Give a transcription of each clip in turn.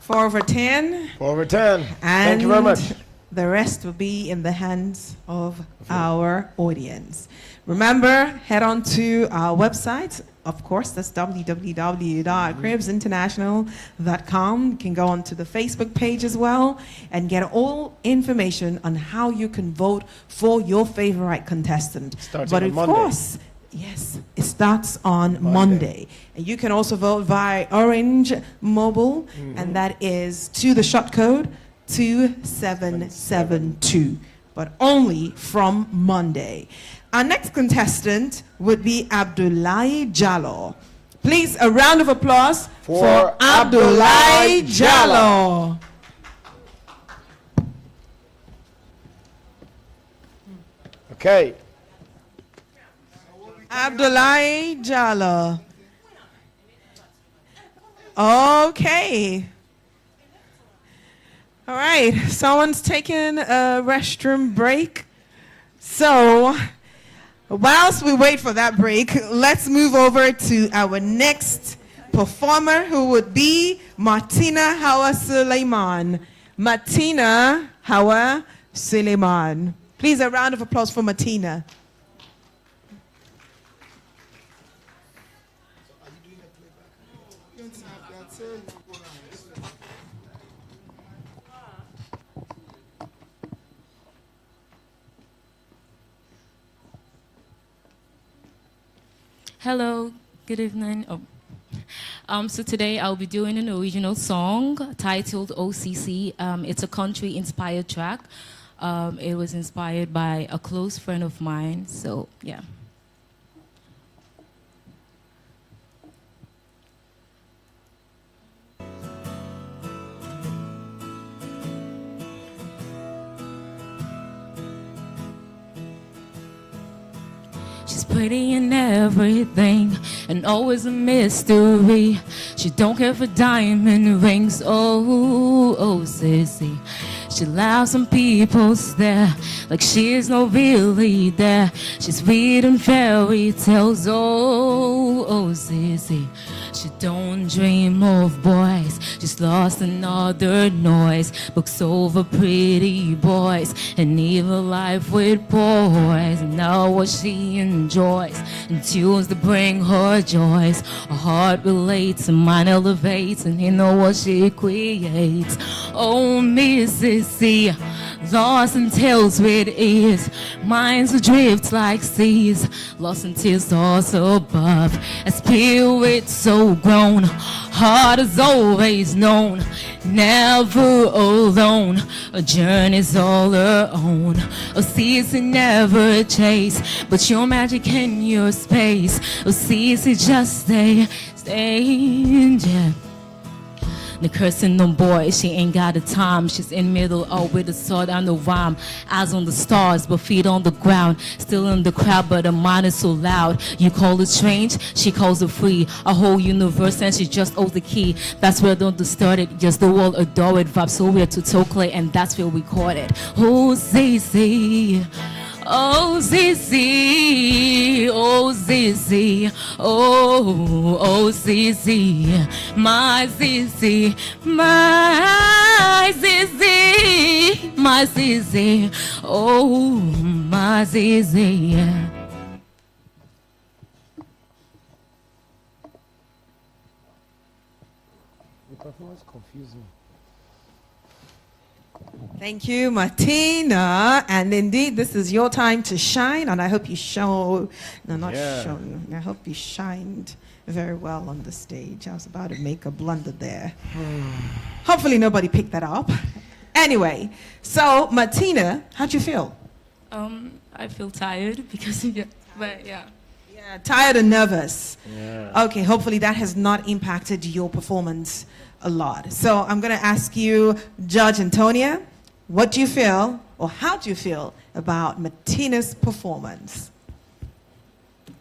4 over 10. 4 over 10. And thank you very much. The rest will be in the hands of our audience. Remember, head on to our website. Of course, that's www.cribsinternational.com. You can go onto the Facebook page as well and get all information on how you can vote for your favorite contestant. Starting on Monday. Of course, yes, it starts on Monday. And you can also vote via Orange Mobile, and that is to the short code 2772, but only from Monday. Our next contestant would be Abdullah Jallo. Please, a round of applause for Abdullah Jallo. Okay. Abdullah Jallo. Okay. All right, someone's taking a restroom break. So, whilst we wait for that break, let's move over to our next performer, who would be Martina Hawa Suleiman. Martina Hawa Suleiman. Please, a round of applause for Martina. Hello, good evening. So today I'll be doing an original song titled OCC. It's a country-inspired track. It was inspired by a close friend of mine, so yeah. She's pretty in everything and always a mystery. She don't care for diamond rings, oh sissy. She laughs when people stare like she's not really there. She's reading fairy tales, oh sissy. She don't dream of boys, she's lost in other noise. Books over pretty boys and evil life with boys. And now what she enjoys and tunes to bring her joys. Her heart relates and mine elevates, and you know what she creates. Oh, Mississippi, lost in tales with ease. Minds adrift like seas, lost in tears tossed above. A spirit so grown, heart is always known, never alone. A journey's all her own. A season never chase, but your magic in your space. A season just stay, yeah. The cursing no boy, she ain't got the time. She's in middle, oh, with a sword and a rhyme. Eyes on the stars, but feet on the ground. Still in the crowd, but her mind is so loud. You call it strange, she calls it free. A whole universe, and she just owes the key. That's where don't distort it, just the world adore it. Vibe so weird to Tokle, and that's where we caught it. Oh, Zizi. Oh, Zizi, oh, Zizi, oh, Zizi, my Zizi, my Zizi, my Zizi, oh, my Zizi. The performance confused me. Thank you, Martina. And indeed, this is your time to shine. And I hope you show, no, not shown. I hope you shined very well on the stage. I was about to make a blunder there. Hopefully nobody picked that up. Anyway, so Martina, how'd you feel? I feel tired because, but yeah. Yeah, tired and nervous. Yeah. Okay, hopefully that has not impacted your performance a lot. So I'm going to ask you, Judge Antonia, what do you feel, or how do you feel about Martina's performance?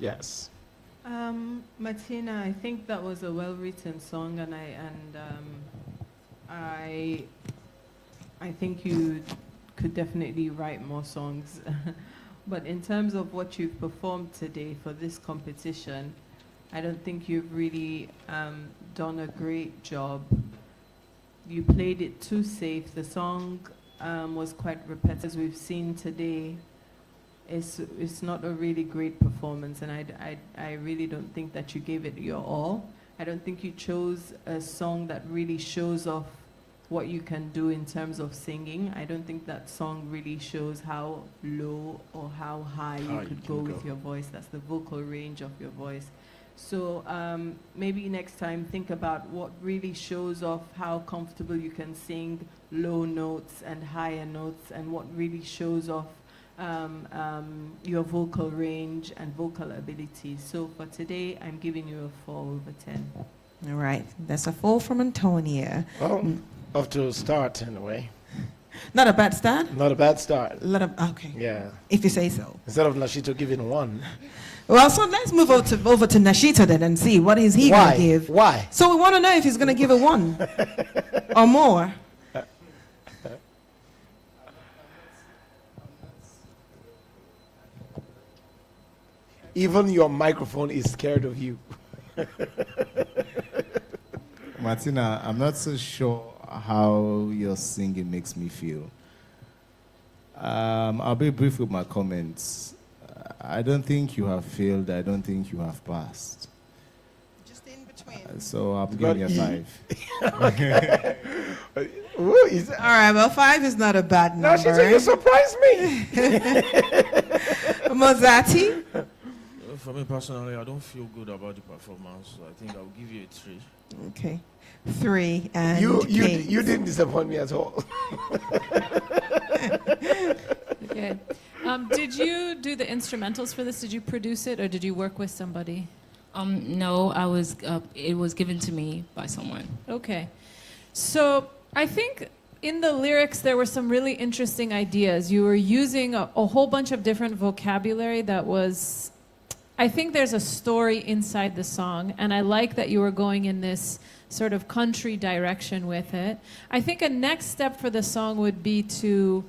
Yes. Martina, I think that was a well-written song, and I think you could definitely write more songs. But in terms of what you've performed today for this competition, I don't think you've really done a great job you played it too safe. The song was quite repetitive. As we've seen today, it's not a really great performance, and I really don't think that you gave it your all. I don't think you chose a song that really shows off what you can do in terms of singing. I don't think that song really shows how low or how high you could go with your voice. That's the vocal range of your voice. So maybe next time think about what really shows off how comfortable you can sing low notes and higher notes, and what really shows off your vocal range and vocal ability. So for today, I'm giving you a 4/10. All right, that's a 4 from Antonia. Well, off to a start anyway. Not a bad start? Not a bad start. Okay. Yeah. If you say so. Instead of Nashito giving 1. Well, so let's move over to Nashito then and see what is he going to give. Why? So we want to know if he's going to give a 1 or more. Even your microphone is scared of you. Martina, I'm not so sure how your singing makes me feel. I'll be brief with my comments. I don't think you have failed. I don't think you have passed. Just in between. So I'm giving you a 5. Ooh, is All right, well, 5 is not a bad number. Nashito, you surprised me. Mozati? For me personally, I don't feel good about the performance, so I think I'll give you a 3. Okay. 3 and You didn't disappoint me at all. Okay. Did you do the instrumentals for this? Did you produce it, or did you work with somebody? No, it was given to me by someone. Okay. So I think in the lyrics there were some really interesting ideas. You were using a whole bunch of different vocabulary that was... I think there's a story inside the song, and I like that you were going in this sort of country direction with it. I think a next step for the song would be to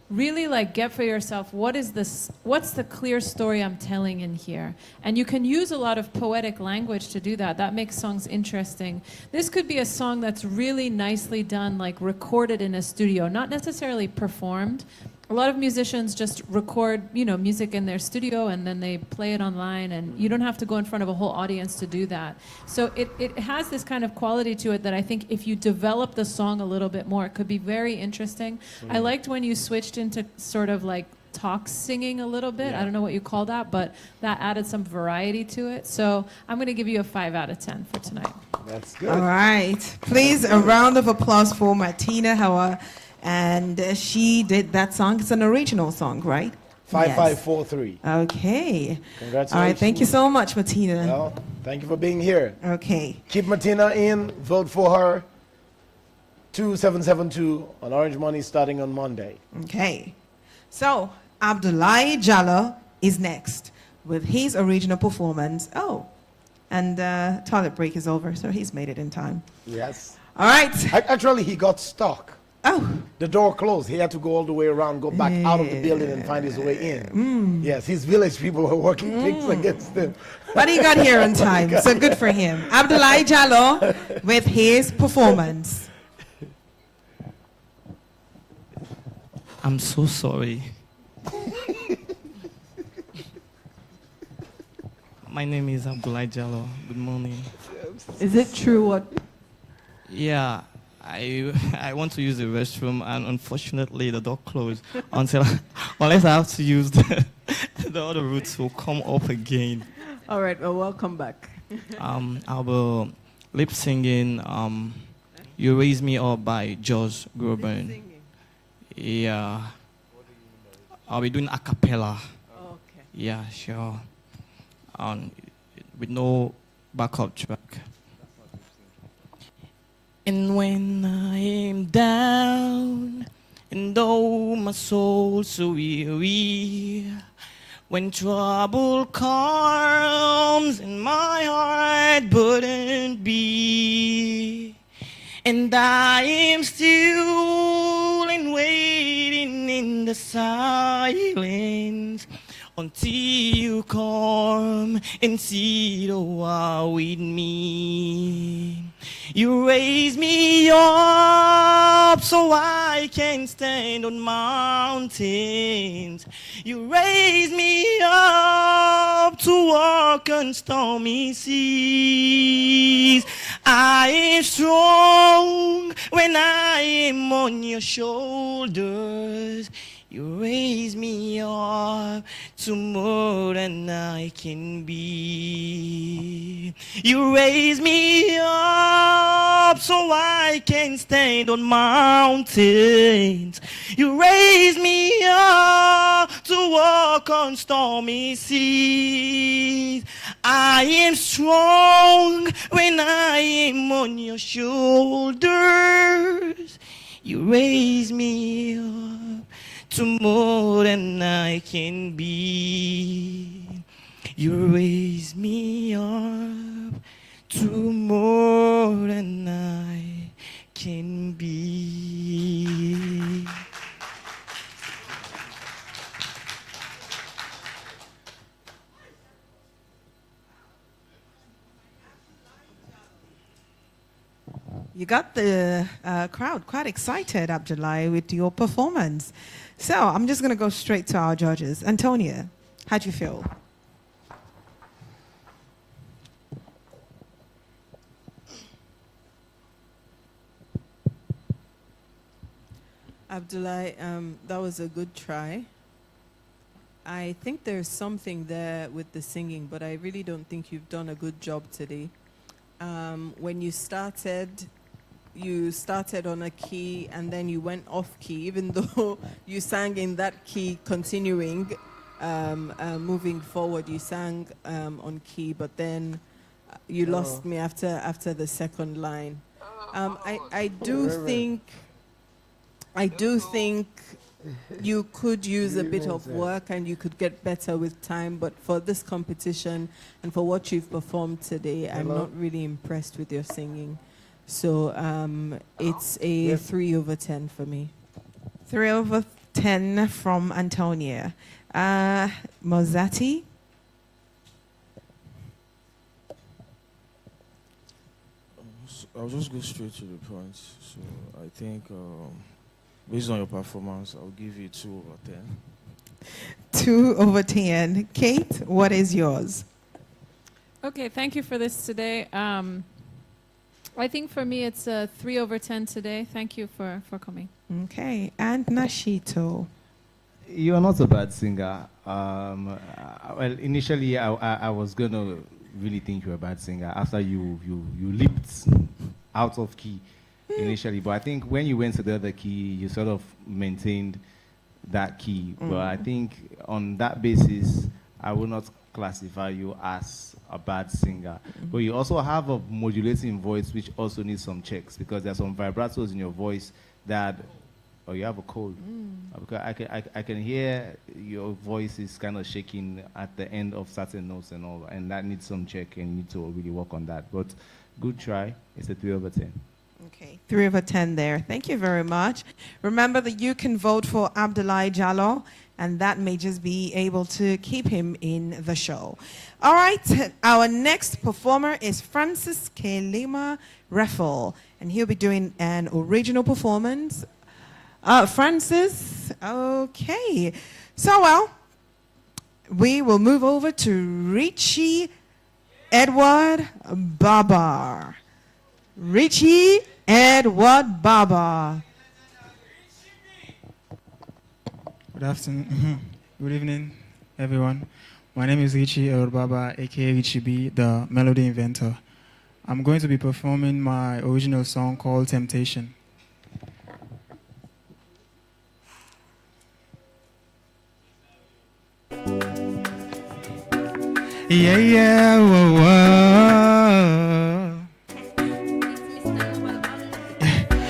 really get for yourself, what's the clear story I'm telling in here? And you can use a lot of poetic language to do that. That makes songs interesting. This could be a song that's really nicely done, recorded in a studio, not necessarily performed. A lot of musicians just record, music in their studio and then they play it online, and you don't have to go in front of a whole audience to do that. So it has this kind of quality to it that I think if you develop the song a little bit more, it could be very interesting. I liked when you switched into sort of talk singing a little bit. Yeah. I don't know what you call that, but that added some variety to it. So I'm going to give you a 5 out of 10 for tonight. That's good. All right. Please, a round of applause for Martina Hauer. And she did that song. It's an original song, right? 5543. Okay. Congratulations. All right. Thank you so much, Martina. Well, thank you for being here. Okay. Keep Martina in. Vote for her. 2772 on Orange Money starting on Monday. Okay. So, Abdullah Jallo is next with his original performance. Oh, and toilet break is over, so he's made it in time. Yes. All right. Actually, he got stuck. Oh, The door closed. He had to go all the way around, go back out of the building and find his way in. Yes, his village people were working things against him. but he got here on time, so good for him. Abdullah Jallo with his performance. I'm so sorry. My name is Abdullah Jallo. Good morning. Is it true what... Yeah, I want to use the restroom, and unfortunately the door closed unless I have to use the other routes will come up again. All right, well, welcome back. I'll be lip singing You Raise Me Up by Josh Groban. Singing. Yeah. I'll be doing a cappella. Okay. Yeah, sure. With no backup track. And when I am down, and though my soul so weary, when trouble comes and my heart burdened be, and I am still and waiting in the silence until you come and sit a while with me. You raise me up so I can stand on mountains. You raise me up to walk on stormy seas. I am strong when I am on your shoulders. You raise me up to more than I can be. You raise me up so I can stand on mountains. You raise me up to walk on stormy seas. I am strong when I am on your shoulders. You raise me up to more than I can be. You raise me up to more than I can be. You got the crowd quite excited, Abdullah, with your performance. So I'm just going to go straight to our judges. Antonia, how do you feel? Abdullah, that was a good try. I think there's something there with the singing, but I really don't think you've done a good job today. When you started on a key and then you went off key, even though you sang in that key continuing, moving forward, you sang on key, but then you lost me after the second line. I do think you could use a bit of work and you could get better with time, but for this competition and for what you've performed today, I'm not really impressed with your singing. So it's a 3/10 for me. 3/10 from Antonia. Mozati? I'll just go straight to the point. So I think based on your performance, I'll give you 2/10. 2/10. Kate, what is yours? Okay, thank you for this today. I think for me it's a 3/10 today. Thank you for coming. Okay, and Nashito. You are not a bad singer. Well, initially I was gonna really think you were a bad singer after you leaped out of key initially. But I think when you went to the other key, you sort of maintained that key. But I think on that basis, I will not classify you as a bad singer. But you also have a modulating voice which also needs some checks, because there's some vibratos in your voice that, oh, you have a cold. Because I can hear your voice is kind of shaking at the end of certain notes and all, and that needs some check and you need to really work on that. But good try. It's a 3/10. Okay, 3/10 there. Thank you very much. Remember that you can vote for Abdullah Jallo, and that may just be able to keep him in the show. All right, our next performer is Francis Kelima Reffel, and he'll be doing an original performance. Francis, okay. So, well, we will move over to Richie Edward Babar. Richie Edward Babar. Good afternoon. Good evening, everyone. My name is Richie Edward Babar, aka Richie B, the melody inventor. I'm going to be performing my original song called Temptation. Yeah, yeah, whoa, whoa.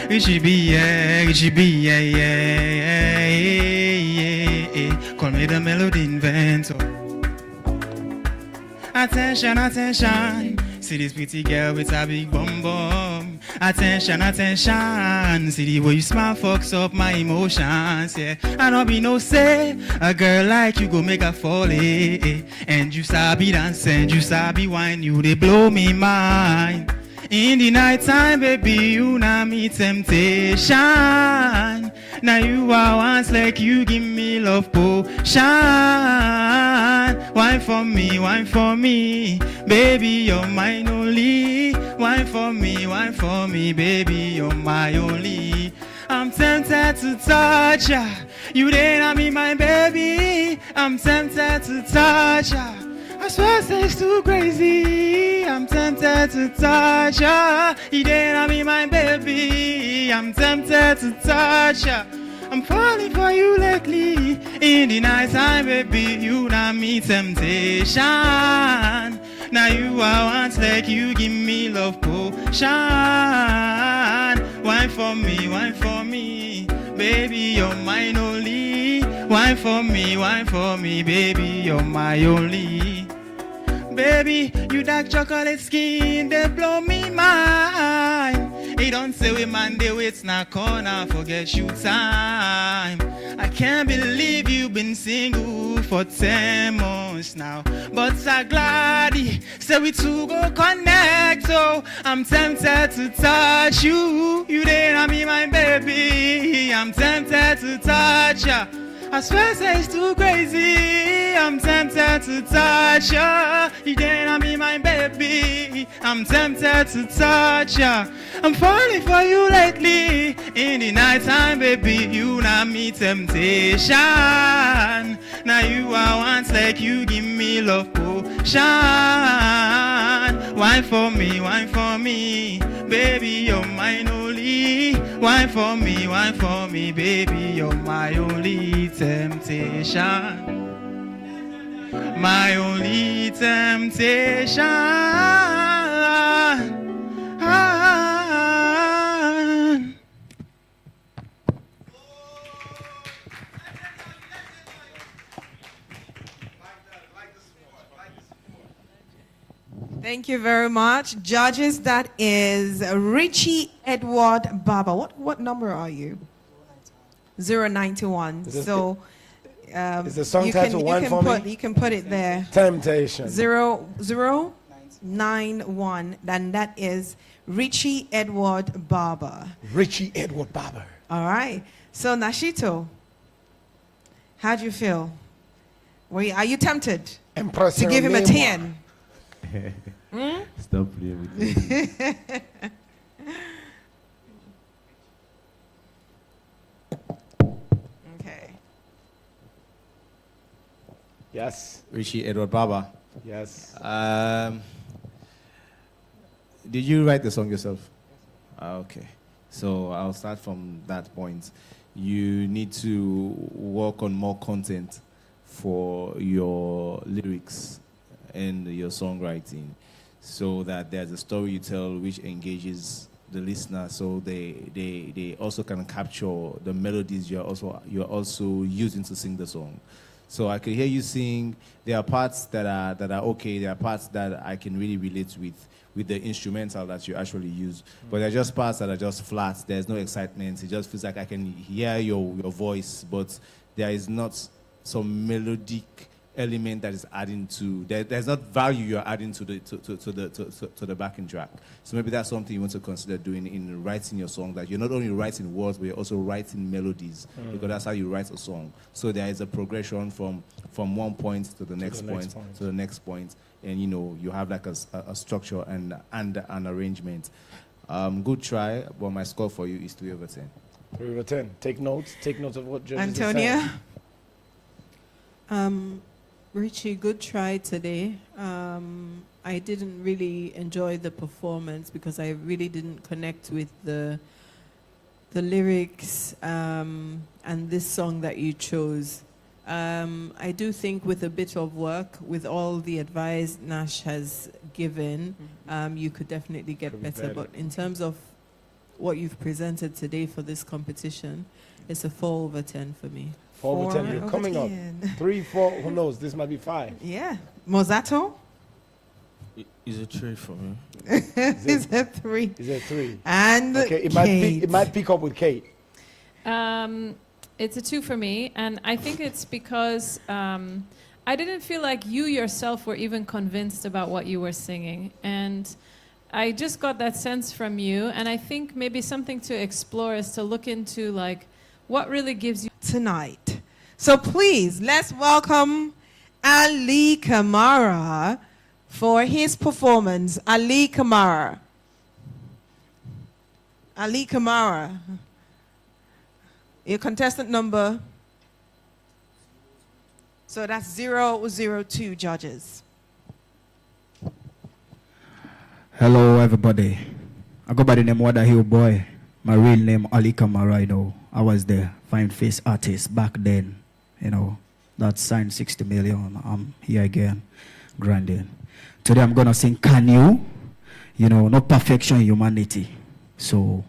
Richie B, yeah, yeah. Call me the melody inventor. Attention, attention. See this pretty girl with a big bum bum. Attention, attention. See the way you smile fucks up my emotions, yeah. I don't be no say a girl like you go make her fall, eh. And you sabi dance and you sabi wine, you they blow me mind. In the night time, baby, you know me temptation. Now you are once like you give me love potion. Wine for me, baby, you're mine only. Wine for me, baby, you're my only. I'm tempted to touch ya. You didn't me, my baby. I'm tempted to touch ya. I swear sex too crazy. I'm tempted to touch ya. You didn't me, my baby. I'm tempted to touch ya. I'm falling for you lately. In the night time, baby, you know me temptation. Now you are once like you give me love potion. Wine for me, baby, you're mine only. Wine for me, baby, you're my only. Baby, you dark chocolate skin, they blow me mind. He don't say we man, they wait na corner, forget you time. I can't believe you've been single for 10 months now. But I'm glad say we two go connect. So I'm tempted to touch you. You didn't me, my baby. I'm tempted to touch ya. I swear say it's too crazy. I'm tempted to touch ya. You didn't me, my baby. I'm tempted to touch ya. I'm falling for you lately. In the night time, baby, you know me temptation. Now you are once like you give me love potion. Wine for me, baby, you're mine only. Wine for me, baby, you're my only temptation. My only temptation. Thank you very much. Judges, that is Richie Edward Baba. What number are you? 091. So is the song title One for Me? You can put it there. Temptation. 0091. And that is Richie Edward Baba. Richie Edward Baba. All right. So Nashito, how do you feel? Are you tempted to give him a 10? Stop playing with me. Okay. Yes. Richie Edward Baba. Yes. Did you write the song yourself? Okay. So I'll start from that point. You need to work on more content for your lyrics and your songwriting, so that there's a story you tell which engages the listener, so they also can capture the melodies you're also using to sing the song. So I can hear you sing. There are parts that are okay. There are parts that I can really relate with the instrumental that you actually use. But there are just parts that are just flat. There's no excitement. It just feels like I can hear your voice, but there is not some melodic element that is adding to there's not value you're adding to the backing track. So maybe that's something you want to consider doing in writing your song, that you're not only writing words but you're also writing melodies, because that's how you write a song. So there is a progression from one point to the next point to the next point, and you have like a structure and an arrangement. Good try, but my score for you is 3/10. 3/10. Take notes of what judges Antonia? are saying. Richie, good try today. I didn't really enjoy the performance because I really didn't connect with the lyrics and this song that you chose. I do think with a bit of work, with all the advice Nash has given, you could definitely get better. But in terms of what you've presented today for this competition, it's a 4/10 for me. 4/10. You're coming up. 3, 4. Who knows? This might be 5. Yeah. Mozato? Is a 3 for me. Is a 3. Is a 3. And okay, it might pick up with Kate. It's a 2 for me, and I think it's because I didn't feel like you yourself were even convinced about what you were singing. And I just got that sense from you, and I think maybe something to explore is to look into like what really gives you tonight. So please, let's welcome Ali Kamara for his performance. Ali Kamara. Ali Kamara. Your contestant number. So that's 002 judges. Hello, everybody. I go by the name Wada Hill Boy. My real name Ali Kamara. You know, I was the fine face artist back then. You know, that signed 60 million. I'm here again, grinding. Today I'm gonna sing "Can You?" You know, not perfection in humanity. So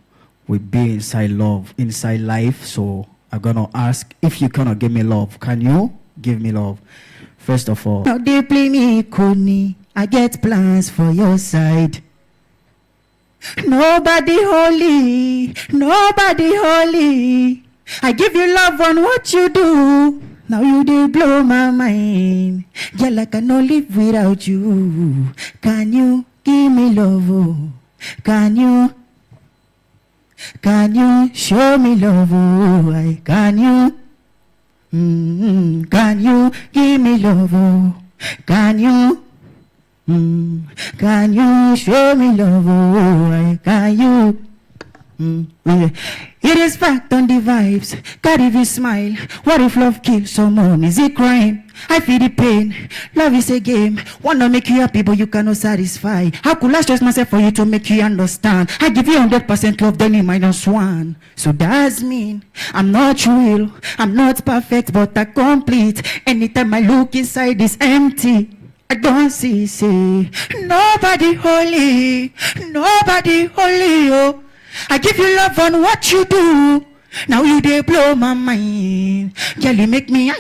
we be inside love, inside life. So I'm gonna ask if you cannot give me love. Can you give me love? First of all, now they play me Coney. I get plans for your side. Nobody holy, nobody holy. I give you love on what you do. Now you did blow my mind. Girl, I cannot live without you. Can you give me love? Oh? Can you show me love? Oh? Can you? Can you give me love? Oh? Can you? Can you show me love? Oh, can you? It is fact on the vibes. God, if you smile, what if love kills someone? Is it crime? I feel the pain. Love is a game. Wanna make you happy, but you cannot satisfy. How could I stress myself for you to make you understand? I give you 100% love, then you -1. So that's mean I'm not real, I'm not perfect, but I complete. Anytime I look inside, it's empty. I don't see, nobody holy, oh. I give you love on what you do. Now you they blow my mind. Girl, you make me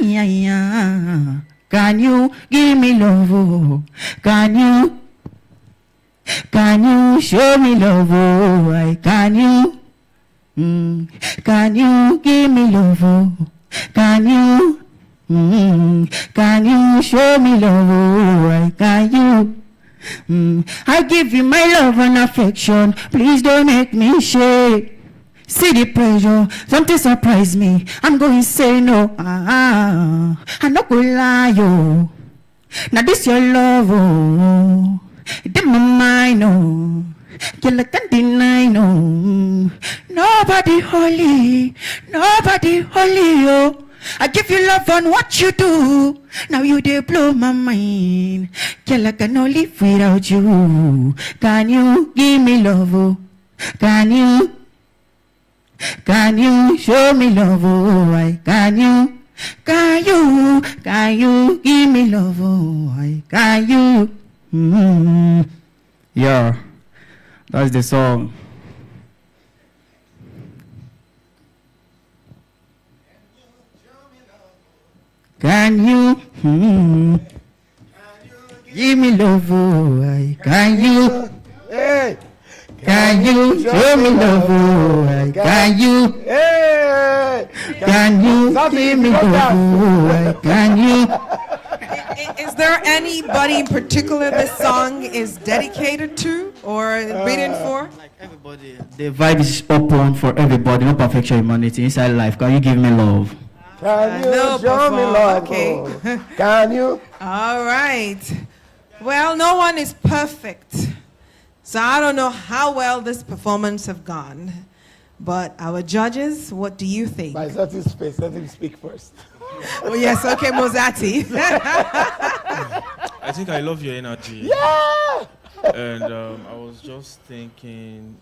Can you give me love? Oh? Can you show me love? Oh? Can you give me love? Oh? Can you show me love? Oh, can you? I give you my love and affection. Please don't make me shake. See the pressure, something surprise me. I'm going to say no. I'm not going to lie, oh. Now this your love, oh. It's in my mind, oh. Girl, I can't deny, no. Nobody holy, oh. I give you love on what you do. Now you they blow my mind. Girl, I cannot live without you. Can you give me love? Oh? Can you show me love? Oh? Can you give me love? Oh? Can you? Yeah, that's the song. Can you give me love? Oh, can you? Hey! Can you show me love? Oh, can you? Hey! Can you give me love? Oh, can you? Is there anybody in particular this song is dedicated to or written for? Like everybody. The vibe is open for everybody. No perfection humanity inside life. Can you give me love? Can you No, show me love? okay. Oh? Can you? All right. Well, no one is perfect. So I don't know how well this performance have gone. But our judges, what do you think? By certain space, let him speak first. Oh, yes, okay, Mozatti. I think I love your energy. Yeah! And I was just thinking,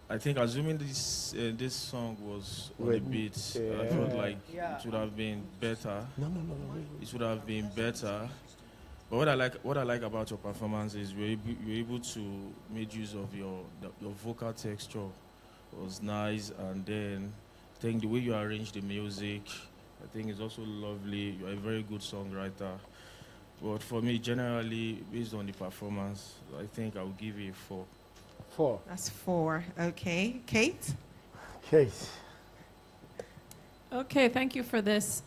I think assuming this song was on the beat, I felt like it would have been better. No. It would have been better. But what I like about your performance is you're able to make use of your vocal texture. It was nice, and then I think the way you arrange the music, I think it's also lovely. You're a very good songwriter. But for me, generally, based on the performance, I think I'll give you a 4. 4. That's 4. Okay. Kate? Kate. Okay, thank you for this.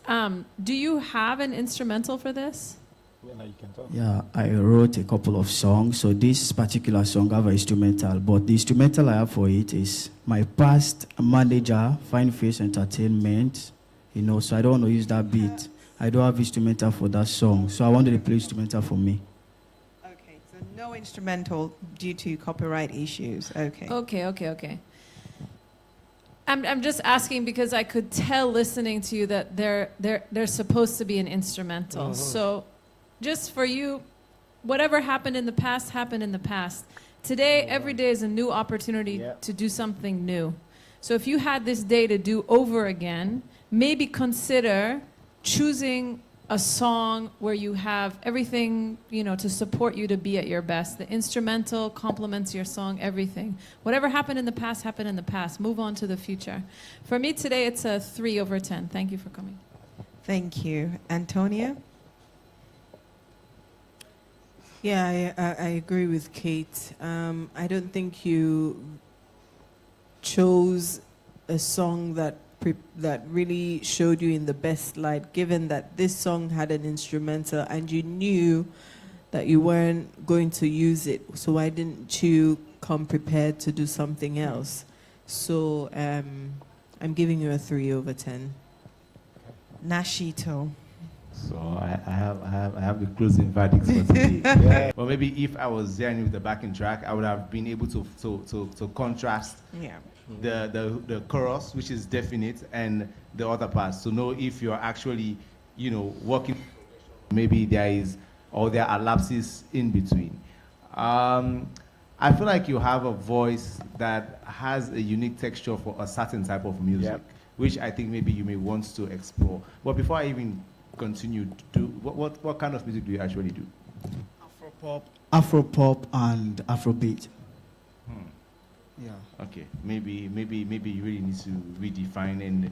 Do you have an instrumental for this? Yeah, I wrote a couple of songs. So this particular song I have an instrumental, but the instrumental I have for it is my past manager, Fine Face Entertainment. So I don't want to use that beat. I don't have instrumental for that song, so I wanted to play instrumental for me. Okay, so no instrumental due to copyright issues. Okay. Okay. I'm just asking because I could tell listening to you that there's supposed to be an instrumental. So just for you, whatever happened in the past happened in the past. Today, every day is a new opportunity to do something new. So if you had this day to do over again, maybe consider choosing a song where you have everything, to support you to be at your best. The instrumental complements your song, everything. Whatever happened in the past, happened in the past. Move on to the future. For me today, it's a 3/10. Thank you for coming. Thank you. Antonia? Yeah, I agree with Kate. I don't think you chose a song that really showed you in the best light, given that this song had an instrumental and you knew that you weren't going to use it. So why didn't you come prepared to do something else? So I'm giving you a 3/10. Nashito. So I have the closing verdicts for today. Well, maybe if I was there with the backing track, I would have been able to contrast the chorus, which is definite, and the other parts, to know if you're actually, working. Maybe there are lapses in between. I feel like you have a voice that has a unique texture for a certain type of music, which I think maybe you may want to explore. But before I even continue, what kind of music do you actually do? Afropop and Afrobeat. Yeah. Okay, maybe you really need to redefine and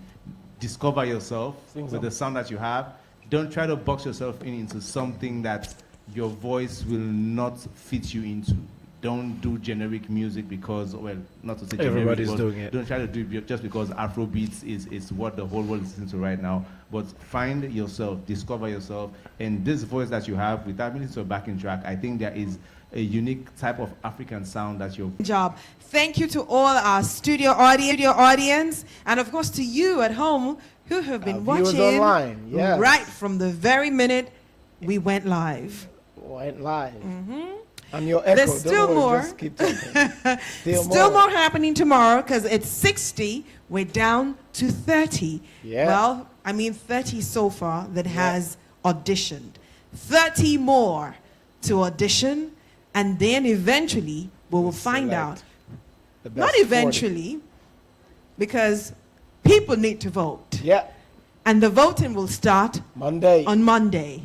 discover yourself with the sound that you have. Don't try to box yourself into something that your voice will not fit you into. Don't do generic music because, well, not to say generic, everybody's doing it. Don't try to do it just because Afrobeats is what the whole world is listening to right now. But find yourself, discover yourself, and this voice that you have, without listening to a backing track, I think there is a unique type of African sound that you're... Job. Thank you to all our studio audience, and of course to you at home who have been watching online, yes. right from the very minute we went live. And your echo. There's still more. Just keep talking. Still more happening tomorrow because it's 60. We're down to 30. Yeah. Well, 30 so far that has auditioned. 30 more to audition, and then eventually we will find out. Not eventually, because people need to vote. Yeah. And the voting will start on Monday.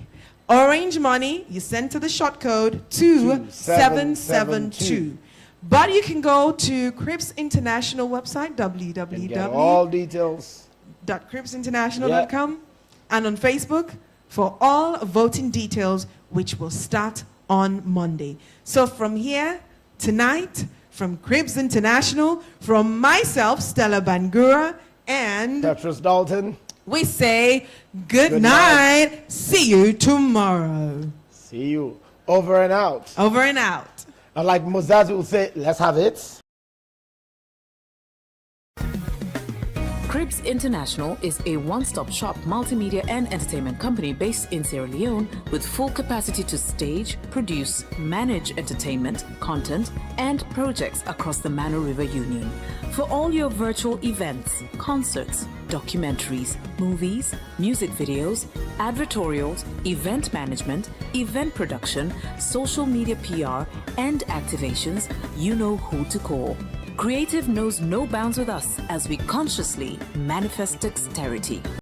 Orange money, you send to the short code 2772. But you can go to Cribs International website, www.cribsinternational.com, and on Facebook for all voting details, which will start on Monday. So from here, tonight, from Cribs International, from myself, Stella Bangura, and Tetris Dalton, we say good night. See you tomorrow. See you. Over and out. Over and out. And like Mozazi would say, let's have it. Cribs International is a one-stop shop multimedia and entertainment company based in Sierra Leone with full capacity to stage, produce, manage entertainment, content, and projects across the Mano River Union. For all your virtual events, concerts, documentaries, movies, music videos, advertorials, event management, event production, social media PR, and activations, you know who to call. Creative knows no bounds with us as we consciously manifest dexterity.